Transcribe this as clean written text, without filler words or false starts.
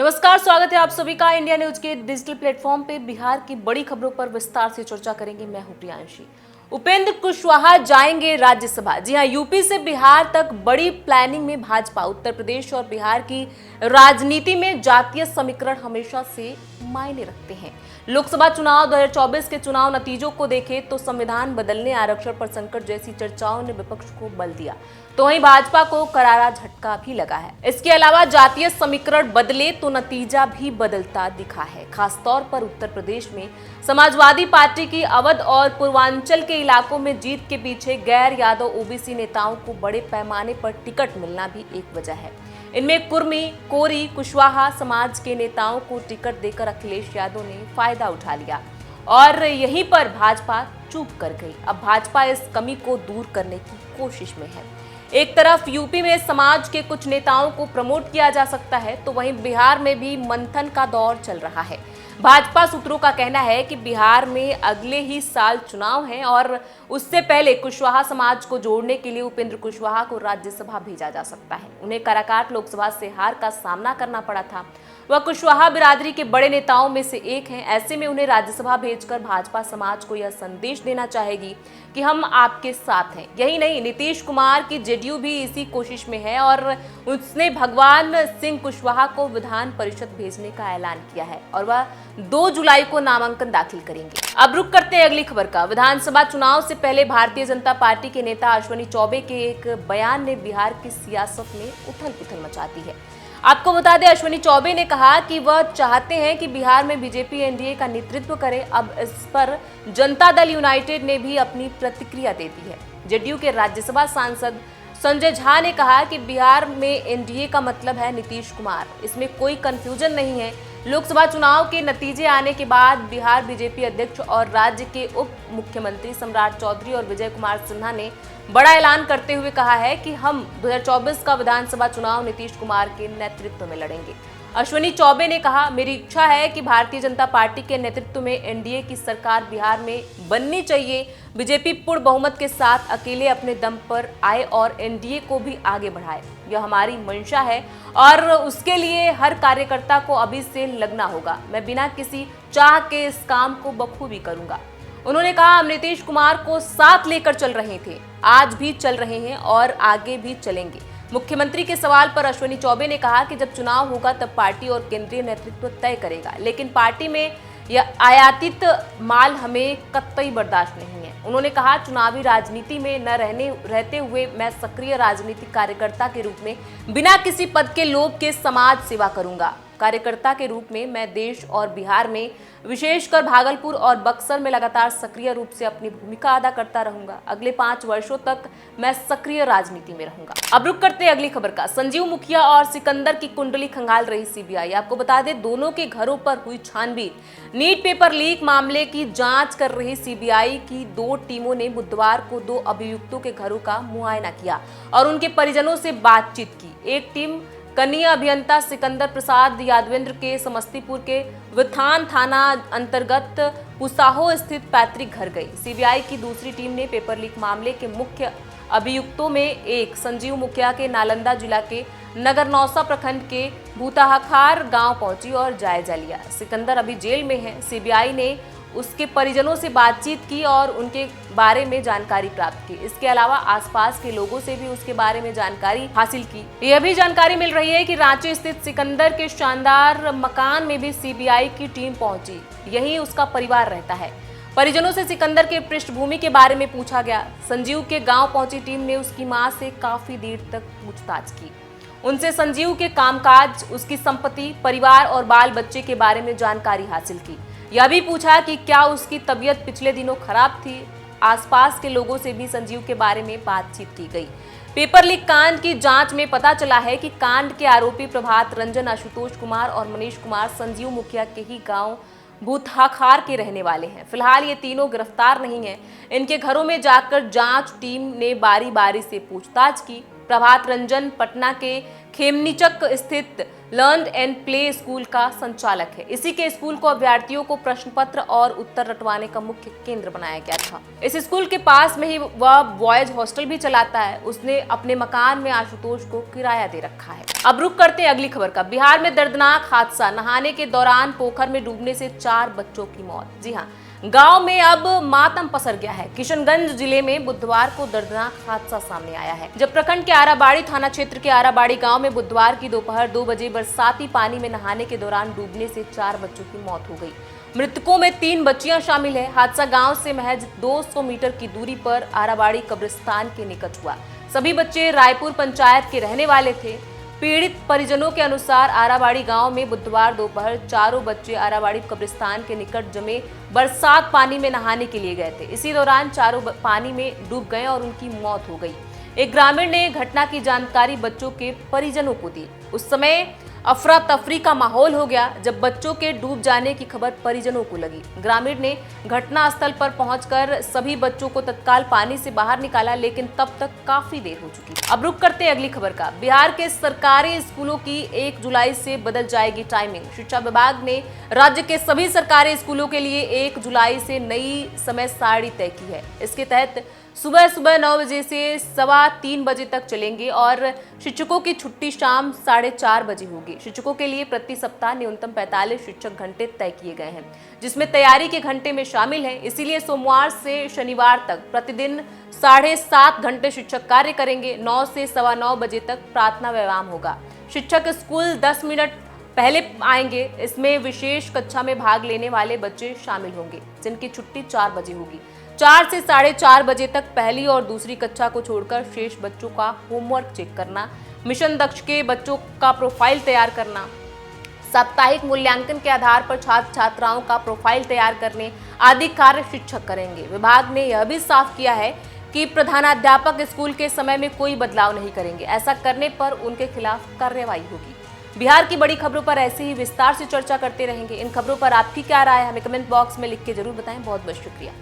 नमस्कार, स्वागत है आप सभी का इंडिया न्यूज के डिजिटल प्लेटफॉर्म पे। बिहार की बड़ी खबरों पर विस्तार से चर्चा करेंगे। मैं हूं प्रियांशी। उपेंद्र कुशवाहा जाएंगे राज्यसभा। जी हां, यूपी से बिहार तक बड़ी प्लानिंग में भाजपा। उत्तर प्रदेश और बिहार की राजनीति में जातीय समीकरण हमेशा से मायने रखते हैं। लोकसभा चुनाव 2024 के चुनाव नतीजों को देखें तो संविधान बदलने, आरक्षण पर संकट जैसी चर्चाओं ने विपक्ष को बल दिया, तो वहीं भाजपा को करारा झटका भी लगा है। इसके अलावा जातीय समीकरण बदले तो नतीजा भी बदलता दिखा है। खासतौर पर उत्तर प्रदेश में समाजवादी पार्टी की अवध और पूर्वांचल के इलाकों में जीत के पीछे गैर यादव ओबीसी नेताओं को बड़े पैमाने पर टिकट मिलना भी एक वजह है। इनमें कुर्मी, कोरी, कुशवाहा समाज के नेताओं को टिकट देकर अखिलेश यादव ने फायदा उठा लिया और यहीं पर भाजपा चूक कर गई। अब भाजपा इस कमी को दूर करने की कोशिश में है। एक तरफ यूपी में समाज के कुछ नेताओं को प्रमोट किया जा सकता है, तो वहीं बिहार में भी मंथन का दौर चल रहा है। भाजपा सूत्रों का कहना है कि बिहार में अगले ही साल चुनाव हैं और उससे पहले कुशवाहा समाज को जोड़ने के लिए उपेंद्र कुशवाहा को राज्यसभा भेजा जा सकता है। उन्हें काराकाट लोकसभा से हार का सामना करना पड़ा था। वह कुशवाहा बिरादरी के बड़े नेताओं में से एक हैं। ऐसे में उन्हें राज्यसभा भेजकर भाजपा समाज को यह संदेश देना चाहेगी कि हम आपके साथ हैं। यही नहीं, नीतीश कुमार की जेडीयू भी इसी कोशिश में है और उसने भगवान सिंह कुशवाहा को विधान परिषद भेजने का ऐलान किया है और वह 2 जुलाई को नामांकन दाखिल करेंगे। अब रुक करते हैं अगली खबर का। विधानसभा चुनाव से पहले भारतीय जनता पार्टी के नेता अश्विनी चौबे के एक बयान ने बिहार की सियासत में उथल-पुथल मचा दी है। आपको बता दें, अश्विनी चौबे ने कहा कि वह चाहते हैं कि बिहार में बीजेपी एनडीए का नेतृत्व करे। अब इस पर जनता दल यूनाइटेड ने भी अपनी प्रतिक्रिया दे दी है। जेडीयू के राज्यसभा सांसद संजय झा ने कहा कि बिहार में एनडीए का मतलब है नीतीश कुमार, इसमें कोई कंफ्यूजन नहीं है। लोकसभा चुनाव के नतीजे आने के बाद बिहार बीजेपी अध्यक्ष और राज्य के उप मुख्यमंत्री सम्राट चौधरी और विजय कुमार सिन्हा ने बड़ा ऐलान करते हुए कहा है कि हम 2024 का विधानसभा चुनाव नीतीश कुमार के नेतृत्व में लड़ेंगे। अश्विनी चौबे ने कहा, मेरी इच्छा है कि भारतीय जनता पार्टी के नेतृत्व में एनडीए की सरकार बिहार में बननी चाहिए। बीजेपी पूर्ण बहुमत के साथ अकेले अपने दम पर आए और एनडीए को भी आगे बढ़ाए। यह हमारी मंशा है और उसके लिए हर कार्यकर्ता को अभी से लगना होगा। मैं बिना किसी चाह के इस काम को बखूबी करूंगा। उन्होंने कहा, हम नीतीश कुमार को साथ लेकर चल रहे थे, आज भी चल रहे हैं और आगे भी चलेंगे। मुख्यमंत्री के सवाल पर अश्विनी चौबे ने कहा कि जब चुनाव होगा तब पार्टी और केंद्रीय नेतृत्व तय करेगा, लेकिन पार्टी में यह आयातित माल हमें कतई बर्दाश्त नहीं है। उन्होंने कहा, चुनावी राजनीति में न रहते हुए मैं सक्रिय राजनीतिक कार्यकर्ता के रूप में बिना किसी पद के लोभ के समाज सेवा करूंगा। कार्यकर्ता के रूप में मैं देश और बिहार में, विशेषकर भागलपुर और बक्सर में लगातार सक्रिय रूप से अपनी भूमिका अदा करता रहूंगा। अगले 5 वर्षों तक मैं सक्रिय राजनीति में रहूंगा। अब रुक करते हैं अगली खबर का। संजीव मुखिया और सिकंदर की कुंडली खंगाल रही सीबीआई। आपको बता दें, दोनों के घरों पर हुई छानबीन। नीट पेपर लीक मामले की जांच कर रही सीबीआई की 2 टीमों ने बुधवार को 2 अभियुक्तों के घरों का मुआयना किया और उनके परिजनों से बातचीत की। एक टीम कनीय अभियंता सिकंदर प्रसाद यादवेंद्र के समस्तीपुर के विथान थाना अंतर्गत पुसाहो स्थित पैतृक घर गई। सीबीआई की दूसरी टीम ने पेपर लीक मामले के मुख्य अभियुक्तों में एक संजीव मुखिया के नालंदा जिला के नगरनौसा प्रखंड के भूताहाखार गांव पहुंची और जायजा लिया। सिकंदर अभी जेल में है। सीबीआई ने उसके परिजनों से बातचीत की और उनके बारे में जानकारी प्राप्त की। इसके अलावा आसपास के लोगों से भी उसके बारे में जानकारी हासिल की। यह भी जानकारी मिल रही है कि रांची स्थित सिकंदर के शानदार मकान में भी सीबीआई की टीम पहुंची। यहीं उसका परिवार रहता है। परिजनों से सिकंदर के पृष्ठभूमि के बारे में पूछा गया। संजीव के गांव पहुंची टीम ने उसकी मां से काफी देर तक पूछताछ की। उनसे संजीव के कामकाज, उसकी संपत्ति, परिवार और बाल बच्चे के बारे में जानकारी हासिल की। यह भी पूछा कि क्या उसकी तबीयत पिछले दिनों खराब थी। आसपास के लोगों से भी संजीव के बारे में बातचीत की गई। पेपर लीक कांड की जांच में पता चला है कि कांड के आरोपी प्रभात रंजन, आशुतोष कुमार और मनीष कुमार संजीव मुखिया के ही गांव भूतहाखार के रहने वाले हैं। फिलहाल ये तीनों गिरफ्तार नहीं हैं। इनके घरों में जाकर जांच टीम ने बारी बारी से पूछताछ की। प्रभात रंजन पटना के खेमनीचक स्थित लर्न एंड प्ले स्कूल का संचालक है। इसी के स्कूल को अभ्यर्थियों को प्रश्न पत्र और उत्तर रटवाने का मुख्य केंद्र बनाया गया था। इस स्कूल के पास में ही वह बॉयज हॉस्टल भी चलाता है। उसने अपने मकान में आशुतोष को किराया दे रखा है। अब रुक करते हैं अगली खबर का। बिहार में दर्दनाक हादसा, नहाने के दौरान पोखर में डूबने से 4 बच्चों की मौत। जी हाँ, गांव में अब मातम पसर गया है। किशनगंज जिले में बुधवार को दर्दनाक हादसा सामने आया है, जब प्रखंड के आराबाड़ी थाना क्षेत्र के आराबाड़ी गांव में बुधवार की दोपहर 2 बजे बरसाती पानी में नहाने के दौरान डूबने से 4 बच्चों की मौत हो गई। मृतकों में 3 बच्चियां शामिल है। हादसा गांव से महज 200 मीटर की दूरी पर आराबाड़ी कब्रिस्तान के निकट हुआ। सभी बच्चे रायपुर पंचायत के रहने वाले थे। पीड़ित परिजनों के अनुसार आराबाड़ी गांव में बुधवार दोपहर चारों बच्चे आराबाड़ी कब्रिस्तान के निकट जमे बरसात पानी में नहाने के लिए गए थे। इसी दौरान चारों पानी में डूब गए और उनकी मौत हो गई। एक ग्रामीण ने घटना की जानकारी बच्चों के परिजनों को दी। उस समय अफरा तफरी का माहौल हो गया जब बच्चों के डूब जाने की खबर परिजनों को लगी। ग्रामीण ने घटनास्थल पर पहुंचकर सभी बच्चों को तत्काल पानी से बाहर निकाला, लेकिन तब तक काफी देर हो चुकी। अब रुक करते हैं अगली खबर का। बिहार के सरकारी स्कूलों की 1 जुलाई से बदल जाएगी टाइमिंग। शिक्षा विभाग ने राज्य के सभी सरकारी स्कूलों के लिए 1 जुलाई से नई समय सारणी तय की है। इसके तहत सुबह 9 बजे से 3:15 बजे तक चलेंगे और शिक्षकों की छुट्टी शाम 4:30 बजे होगी। शिक्षकों के लिए प्रति सप्ताह न्यूनतम 45 शिक्षक घंटे तय किए गए हैं, जिसमें तैयारी के घंटे में शामिल है। इसीलिए सोमवार से शनिवार तक प्रतिदिन 7.5 घंटे शिक्षक कार्य करेंगे। 9 से 9:15 बजे तक प्रार्थना व्यायाम होगा। शिक्षक स्कूल 10 मिनट पहले आएंगे। इसमें विशेष कक्षा में भाग लेने वाले बच्चे शामिल होंगे, जिनकी छुट्टी 4 बजे होगी। 4 से 4:30 बजे तक पहली और दूसरी कक्षा को छोड़कर शेष बच्चों का होमवर्क चेक करना, मिशन दक्ष के बच्चों का प्रोफाइल तैयार करना, साप्ताहिक मूल्यांकन के आधार पर छात्र छात्राओं का प्रोफाइल तैयार करने आदि कार्य शिक्षक करेंगे। विभाग ने यह भी साफ किया है कि प्रधानाध्यापक स्कूल के समय में कोई बदलाव नहीं करेंगे। ऐसा करने पर उनके खिलाफ कार्रवाई होगी। बिहार की बड़ी खबरों पर ऐसे ही विस्तार से चर्चा करते रहेंगे। इन खबरों पर आपकी क्या राय है, हमें कमेंट बॉक्स में लिख के जरूर बताएं। बहुत बहुत शुक्रिया।